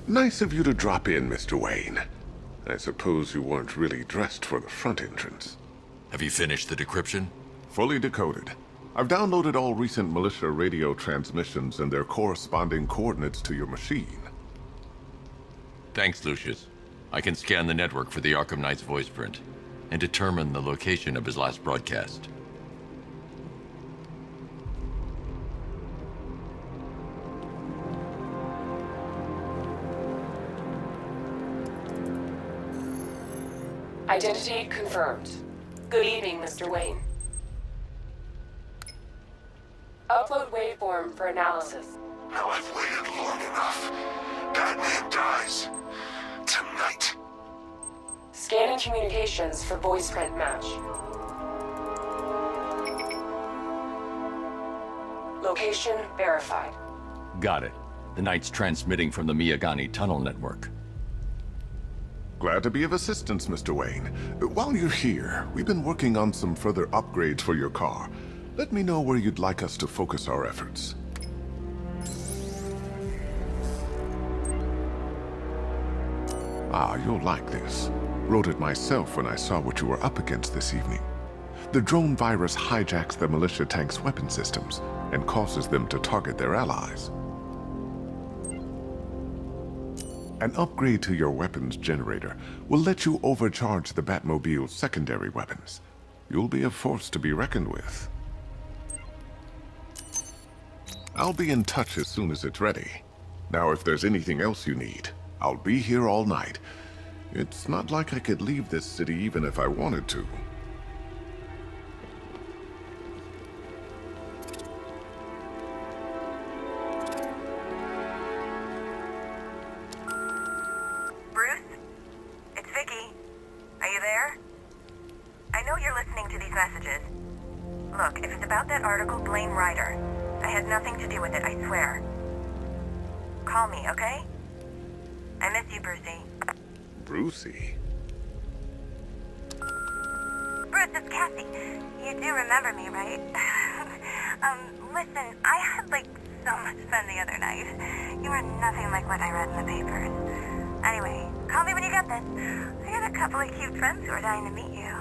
Nice of you to drop in, Mr. Wayne. I suppose you weren't really dressed for the front entrance. Have you finished the decryption? Fully decoded. I've downloaded all recent militia radio transmissions and their corresponding coordinates to your machine. Thanks, Lucius. I can scan the network for the Arkham Knight's voice print and determine the location of his last broadcast. Identity confirmed. Good evening, Mr. Wayne. Upload waveform for analysis. Now I've waited long enough. Batman dies. Tonight. Scanning communications for voice print match. Location verified. Got it. The Knight's transmitting from the Miyagani tunnel network. Glad to be of assistance, Mr. Wayne. While you're here, we've been working on some further upgrades for your car. Let me know where you'd like us to focus our efforts. Ah, you'll like this. Wrote it myself when I saw what you were up against this evening. The drone virus hijacks the militia tank's weapon systems and causes them to target their allies. An upgrade to your weapons generator will let you overcharge the Batmobile's secondary weapons. You'll be a force to be reckoned with. I'll be in touch as soon as it's ready. Now, if there's anything else you need, I'll be here all night. It's not like I could leave this city even if I wanted to. Bruce? It's Vicky. Are you there? I know you're listening to these messages. Look, if it's about that article, blame Ryder. I had nothing to do with it, I swear. Call me, okay? I miss you, Brucey. Brucey? Bruce, it's Cassie. You do remember me, right? Listen, I had, so much fun the other night. You were nothing like what I read in the papers. Anyway, call me when you get this. I got a couple of cute friends who are dying to meet you.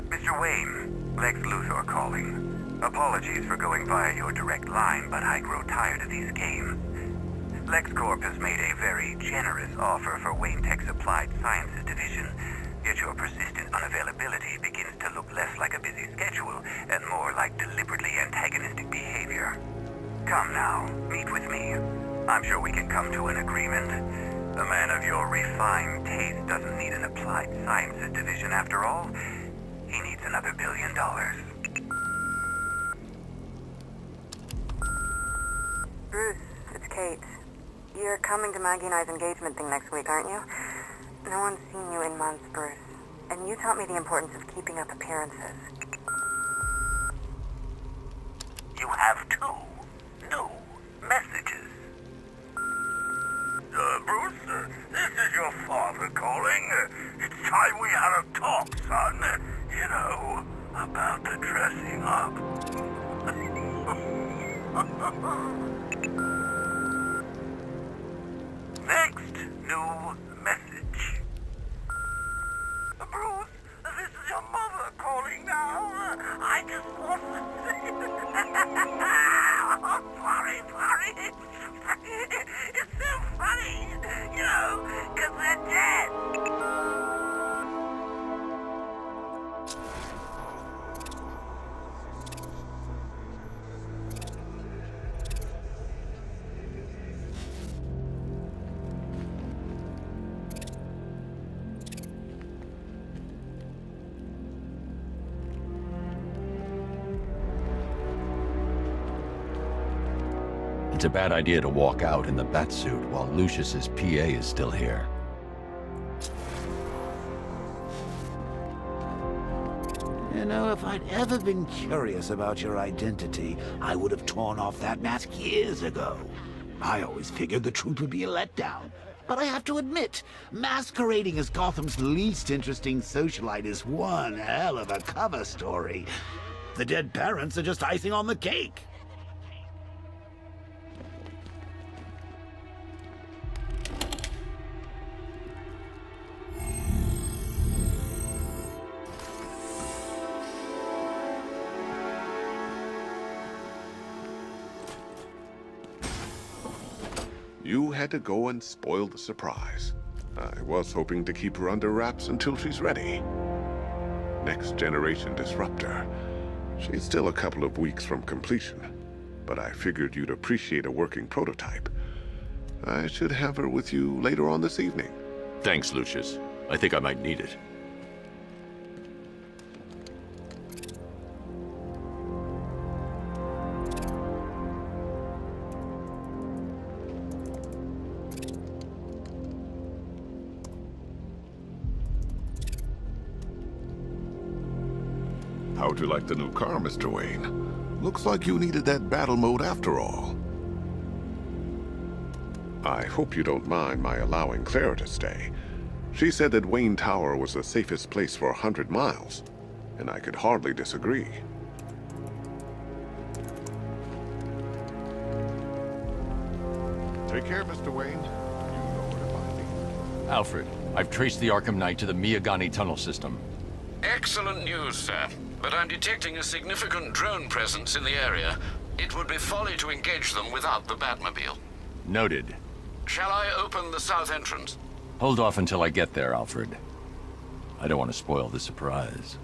Mr. Wayne, Lex Luthor calling. Apologies for going via your direct line, but I grow tired of these games. LexCorp has made a very generous offer for Wayne Tech's Applied Sciences Division, yet your persistent unavailability begins to look less like a busy schedule and more like deliberately antagonistic behavior. Come now, meet with me. I'm sure we can come to an agreement. A man of your refined taste doesn't need an Applied Sciences Division after all. He needs another $1 billion. Bruce, it's Kate. You're coming to Maggie and I's engagement thing next week, aren't you? No one's seen you in months, Bruce. And you taught me the importance of keeping up appearances. You have two new messages. Bruce, this is your father calling. It's time we had a talk, son. You know, about the dressing up. Next new message. Bruce, this is your mother calling now. I just want to say... Oh, sorry. It's so funny, you know, because they're dead. It's a bad idea to walk out in the Batsuit while Lucius's PA is still here. You know, if I'd ever been curious about your identity, I would have torn off that mask years ago. I always figured the truth would be a letdown. But I have to admit, masquerading as Gotham's least interesting socialite is one hell of a cover story. The dead parents are just icing on the cake. you had to go and spoil the surprise. I was hoping to keep her under wraps until she's ready. Next generation disruptor. She's still a couple of weeks from completion, but I figured you'd appreciate a working prototype. I should have her with you later on this evening. Thanks, Lucius. I think I might need it. How'd you like the new car, Mr. Wayne? Looks like you needed that battle mode after all. I hope you don't mind my allowing Clara to stay. She said that Wayne Tower was the safest place for 100 miles, and I could hardly disagree. Take care, Mr. Wayne. You know where to find me. Alfred, I've traced the Arkham Knight to the Miyagani tunnel system. Excellent news, sir. But I'm detecting a significant drone presence in the area. It would be folly to engage them without the Batmobile. Noted. Shall I open the south entrance? Hold off until I get there, Alfred. I don't want to spoil the surprise.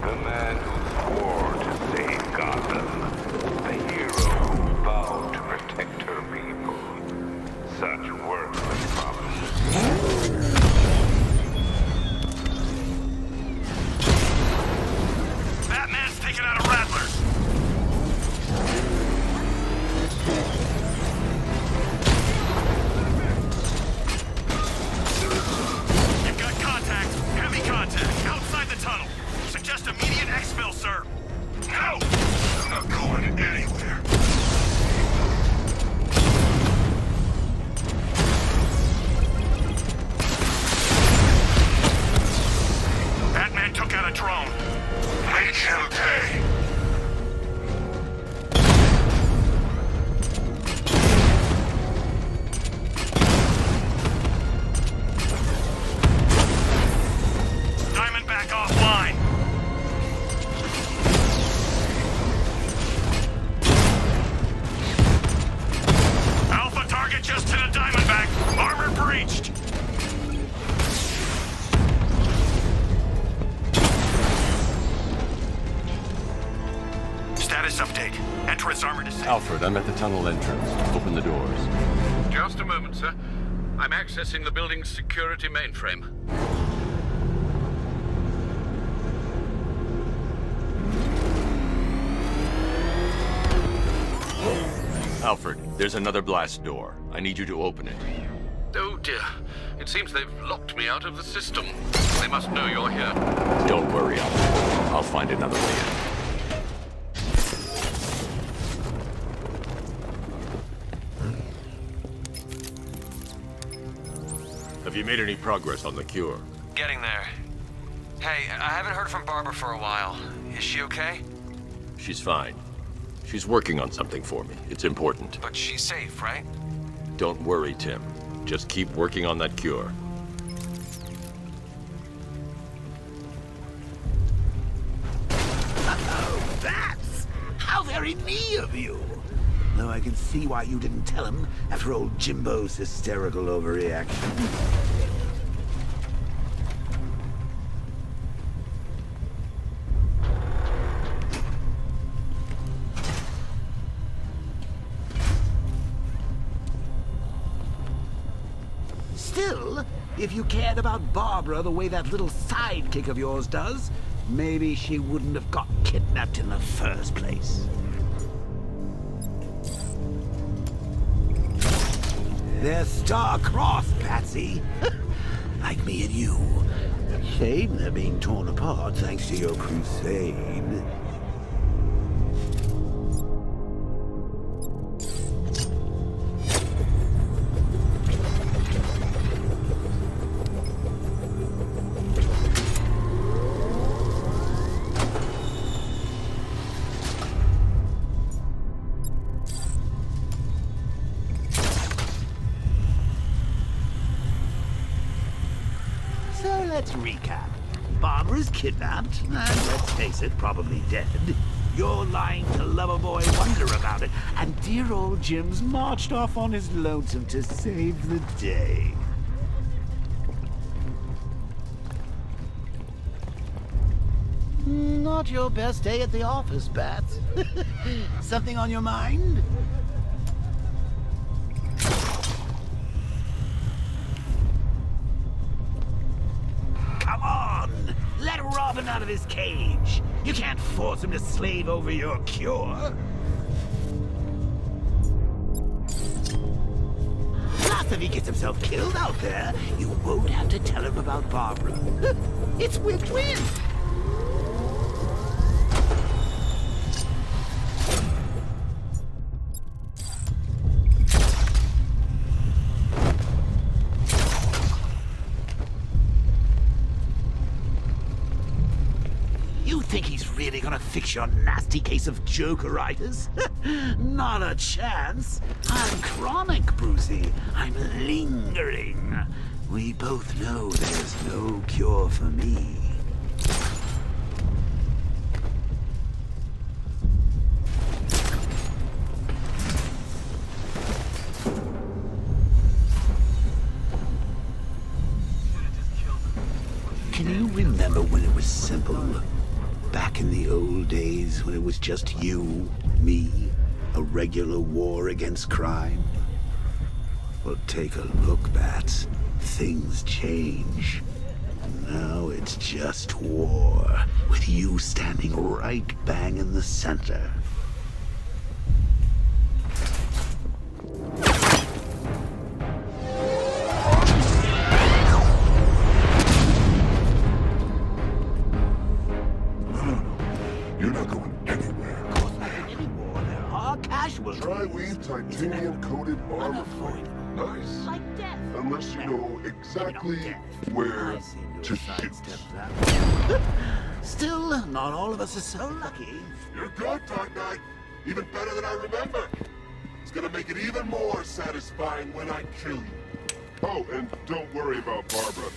The man who swore to save Gotham. The hero who vowed to protect her people. Such worthless promises. Batman's taking out a Rattler! You've got contact. Heavy contact. Outside the tunnel. Suggest immediate exfil, sir. No! I'm not going anywhere. Batman took out a drone. Make him pay! Diamondback offline. Alpha target just hit a Diamondback. Armor breached. Status update. Entrance armor to Alfred, I'm at the tunnel entrance. Open the doors. Just a moment, sir. I'm accessing the building's security mainframe. Alfred, there's another blast door. I need you to open it. Oh dear. It seems they've locked me out of the system. They must know you're here. Don't worry, Alfred. I'll find another way in. Have you made any progress on the cure? Getting there. Hey, I haven't heard from Barbara for a while. Is she okay? She's fine. She's working on something for me. It's important. But she's safe, right? Don't worry, Tim. Just keep working on that cure. Oh, that's how very me of you. Though I can see why you didn't tell him after old Jimbo's hysterical overreaction. Still, if you cared about Barbara the way that little sidekick of yours does, maybe she wouldn't have got kidnapped in the first place. They're star-crossed, Patsy. Like me and you. Shame they're being torn apart thanks to your crusade. Let's recap. Barbara's kidnapped, and let's face it, probably dead. You're lying to Loverboy Wonder about it, and dear old Jim's marched off on his lonesome to save the day. Not your best day at the office, Bats. Something on your mind? Come on! Let Robin out of his cage! You can't force him to slave over your cure! Plus, if he gets himself killed out there, you won't have to tell him about Barbara. It's win-win! Think he's really gonna fix your nasty case of Jokeritis? Not a chance. I'm chronic, Brucey. I'm lingering. We both know there's no cure for me. Can you remember when it was simple? Back in the old days when it was just you, me, a regular war against crime? Well, take a look, Bats. Things change. Now it's just war, with you standing right bang in the center. Titanium-coated armor plate. Nice. Unless you know exactly where to shoot. Still, not all of us are so lucky. You're good, Dark Knight. Even better than I remember. It's gonna make it even more satisfying when I kill you. Oh, and don't worry about Barbara.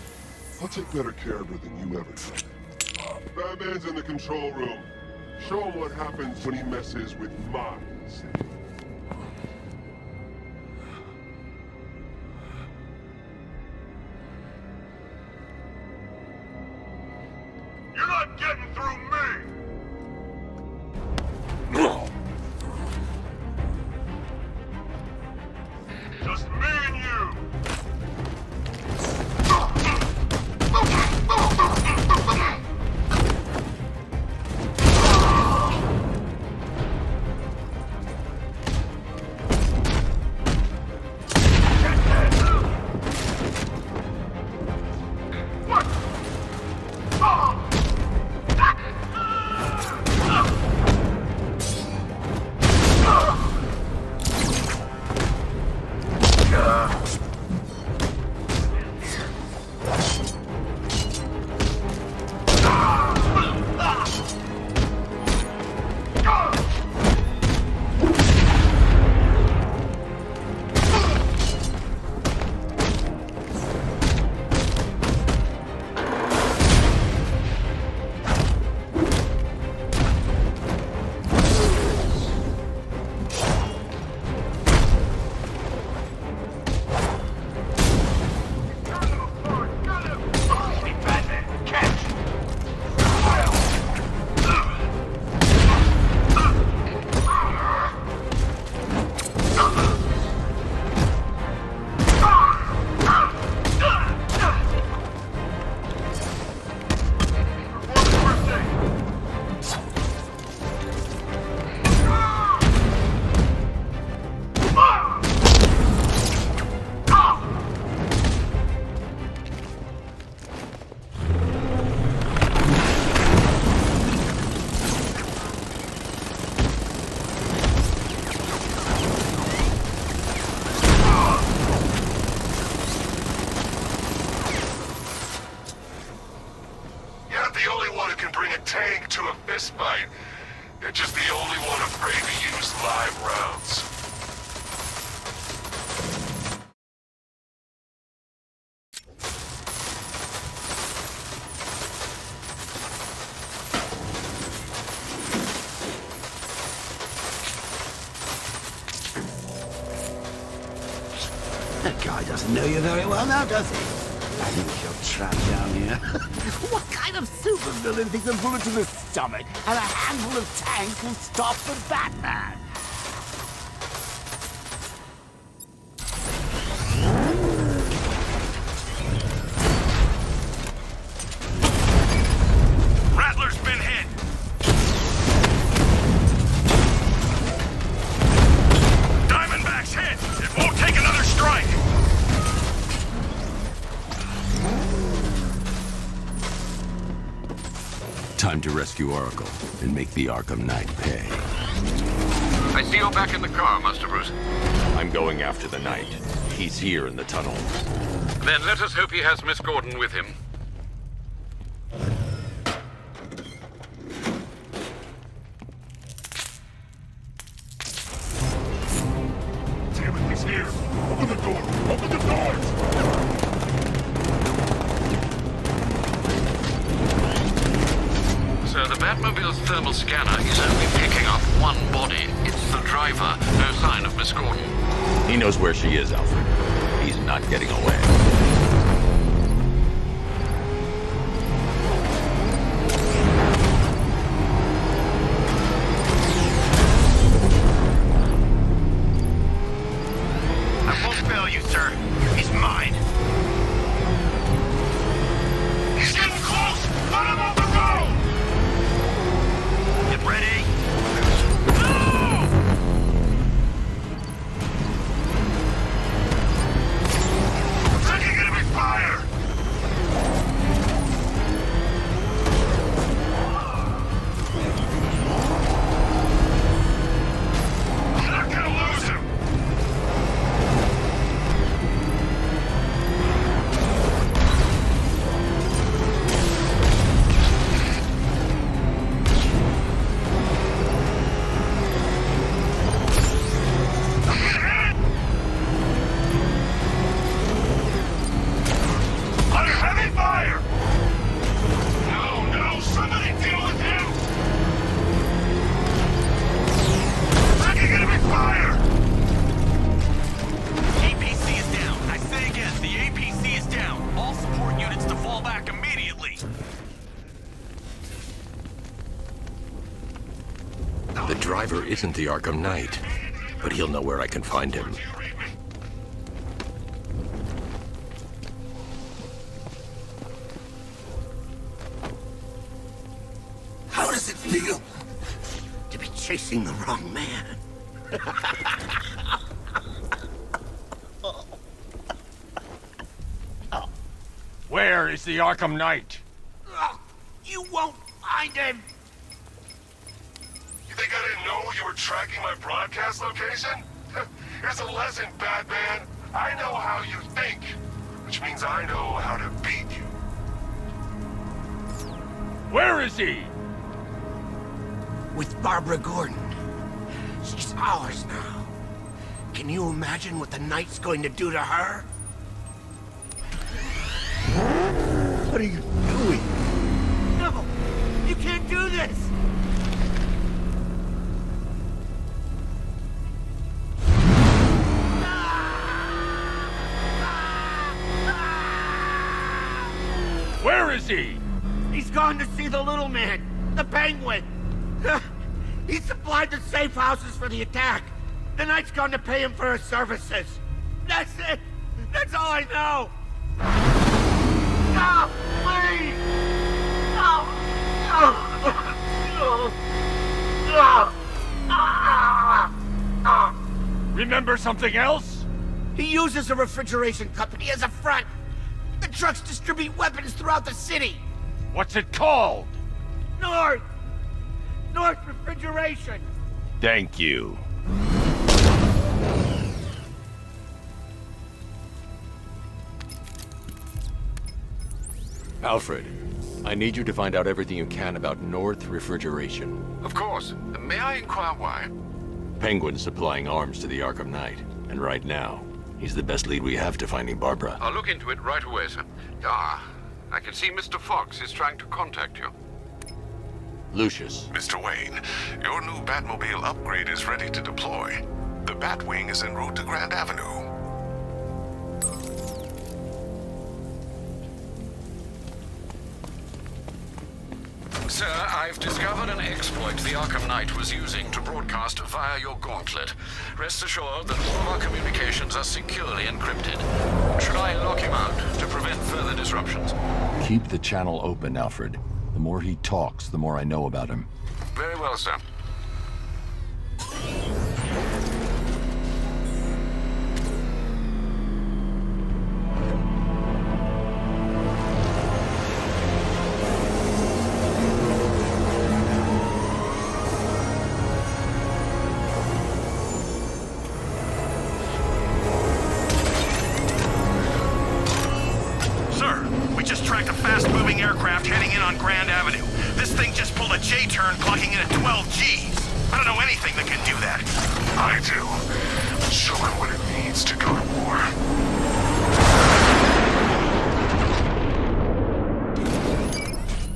I'll take better care of her than you ever did. Batman's in the control room. Show him what happens when he messes with minds. You're not getting through me! Just me and you! tank to a fistfight. They're just the only one afraid to use live rounds. guy doesn't know you very well now, does he? I think you're trapped down here. What kind of supervillain thinks a bullet to the stomach and a handful of tanks will stop the Batman? Rattler's been hit. Diamondback's hit. It won't take another strike. Time to rescue Oracle and make the Arkham Knight pay. I see you're back in the car, Master Bruce. I'm going after the Knight. He's here in the tunnel. Then let us hope he has Miss Gordon with him. Damn it, he's here. Open the door. Open the doors. Sir, the Batmobile's thermal scanner is only picking up one body. It's the driver. No sign of Miss Gordon. He knows where she is, Alfred. He's not getting away. I won't fail you, sir. He's mine. He's getting close! Let him on the road! Get ready. No! Taking enemy fire! I'm not gonna lose him! Under heavy fire! No, somebody deal with him! Taking enemy fire! APC is down. I say again, the APC is down. All support units to fall back immediately. The driver isn't the Arkham Knight, but he'll know where I can find him. How does it feel to be chasing the wrong man? Where is the Arkham Knight? You won't find him! You think I didn't know you were tracking my broadcast location? Here's a lesson, Batman. I know how you think, which means I know how to beat you. Where is he? With Barbara Gordon. She's ours now. Can you imagine what the Knight's going to do to her? What are you doing? No! You can't do this! Where is he? He's gone to see the little man, the Penguin. He supplied the safe houses for the attack. The Knight's gone to pay him for his services. That's it. That's all I know. No, please. No. Remember something else? He uses a refrigeration company as a front. The trucks distribute weapons throughout the city. What's it called? North Refrigeration. Thank you. Alfred, I need you to find out everything you can about North Refrigeration. Of course. May I inquire why? Penguin's supplying arms to the Arkham Knight, and right now, he's the best lead we have to finding Barbara. I'll look into it right away, sir. Ah, I can see Mr. Fox is trying to contact you. Lucius, Mr. Wayne, your new Batmobile upgrade is ready to deploy. The Batwing is en route to Grand Avenue. Sir, I've discovered an exploit the Arkham Knight was using to broadcast via your gauntlet. Rest assured that all of our communications are securely encrypted. Should I lock him out to prevent further disruptions? Keep the channel open, Alfred. The more he talks, the more I know about him. Very well, sir. Fast-moving aircraft heading in on Grand Avenue. This thing just pulled a J-turn, clocking in at 12 Gs. I don't know anything that can do that. I do. Show it what it needs to go to war.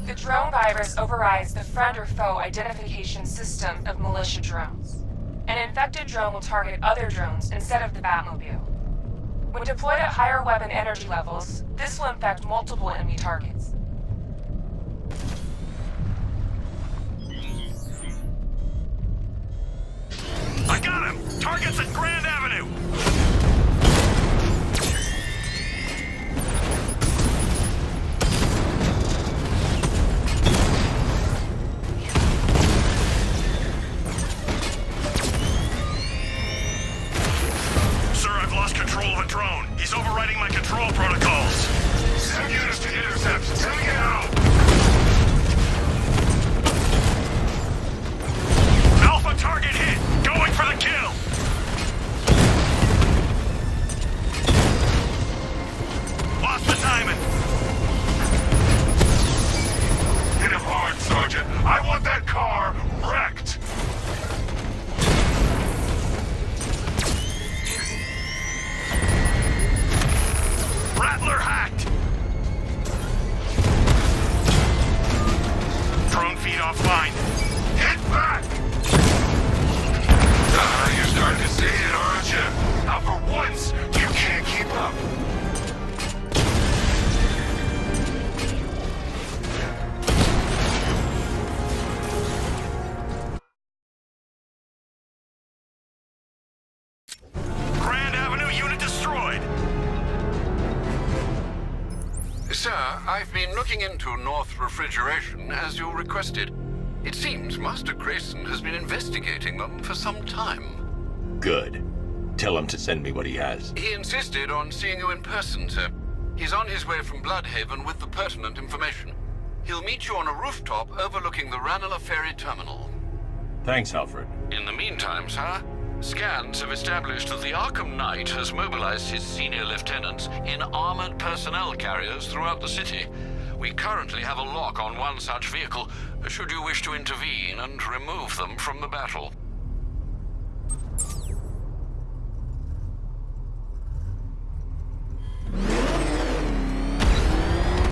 The drone virus overrides the friend or foe identification system of militia drones. An infected drone will target other drones instead of the Batmobile. When deployed at higher weapon energy levels, this will infect multiple enemy targets. I got him! Target's at Grand Avenue! Sir, I've lost control of a drone. He's overriding my control protocols. Send units to intercept. Take it out! Alpha target hit! Going for the kill! Lost the timing. Hit him hard, Sergeant. I want that car wrecked! Rattler hacked! Drone feed offline. Hit back! You're starting to see it, aren't you? Now for once, you can't keep up. Grand Avenue unit destroyed! Sir, I've been looking into North Refrigeration as you requested. It seems Master Grayson has been investigating them for some time. Good. Tell him to send me what he has. He insisted on seeing you in person, sir. He's on his way from Bloodhaven with the pertinent information. He'll meet you on a rooftop overlooking the Ranelagh Ferry Terminal. Thanks, Alfred. In the meantime, sir, scans have established that the Arkham Knight has mobilized his senior lieutenants in armored personnel carriers throughout the city. We currently have a lock on one such vehicle, should you wish to intervene and remove them from the battle.